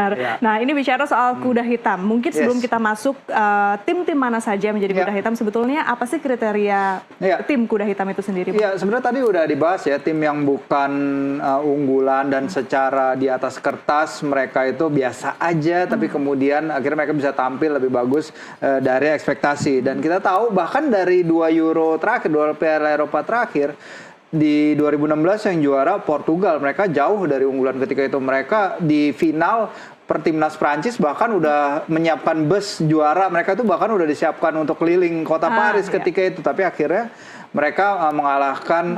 Ya. Nah, ini bicara soal kuda hitam. Mungkin sebelum kita masuk tim-tim mana saja menjadi kuda hitam, sebetulnya apa sih kriteria tim kuda hitam itu sendiri? Iya, sebenarnya tadi udah dibahas ya, tim yang bukan unggulan dan secara di atas kertas mereka itu biasa aja, tapi kemudian akhirnya mereka bisa tampil lebih bagus dari ekspektasi. Dan kita tahu bahkan dari 2 Euro terakhir, 2 Piala Eropa terakhir, di 2016 yang juara Portugal, mereka jauh dari unggulan ketika itu. Mereka di final Timnas Prancis bahkan udah menyiapkan bus juara, mereka tuh bahkan udah disiapkan untuk keliling kota Paris ketika itu, tapi akhirnya mereka mengalahkan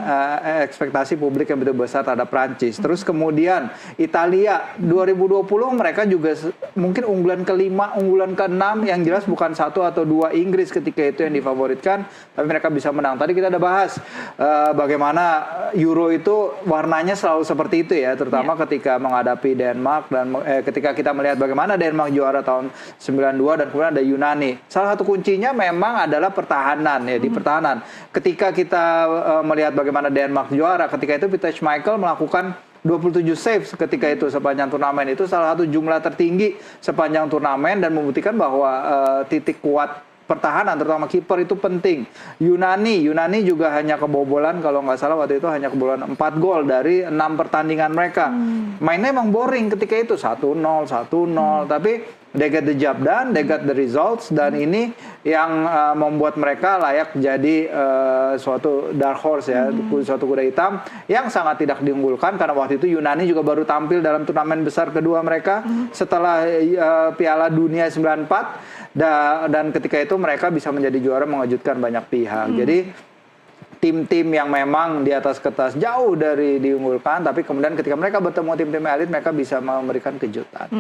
ekspektasi publik yang begitu besar terhadap Prancis. Terus kemudian Italia 2020 mereka juga mungkin unggulan ke-5, unggulan ke-6, yang jelas bukan 1 atau 2 Inggris ketika itu yang difavoritkan, tapi mereka bisa menang. Tadi kita udah bahas bagaimana Euro itu warnanya selalu seperti itu ya, terutama ketika menghadapi Denmark dan ketika kita melihat bagaimana Denmark juara tahun 92 dan kemudian ada Yunani. Salah satu kuncinya memang adalah pertahanan ya, di pertahanan. Ketika kita melihat bagaimana Denmark juara, ketika itu Peter Schmeichel melakukan 27 saves ketika itu sepanjang turnamen. Itu salah satu jumlah tertinggi sepanjang turnamen dan membuktikan bahwa titik kuat pertahanan terutama kiper itu penting. Yunani juga hanya kebobolan, kalau nggak salah waktu itu hanya kebobolan 4 gol dari 6 pertandingan mereka. Mainnya emang boring ketika itu 1-0, 1-0, tapi they get the job done, they got the results, dan ini yang membuat mereka layak jadi suatu dark horse ya, suatu kuda hitam yang sangat tidak diunggulkan karena waktu itu Yunani juga baru tampil dalam turnamen besar kedua mereka setelah Piala Dunia 94 dan ketika itu mereka bisa menjadi juara mengejutkan banyak pihak. Jadi tim-tim yang memang di atas kertas jauh dari diunggulkan, tapi kemudian ketika mereka bertemu tim-tim elit mereka bisa memberikan kejutan.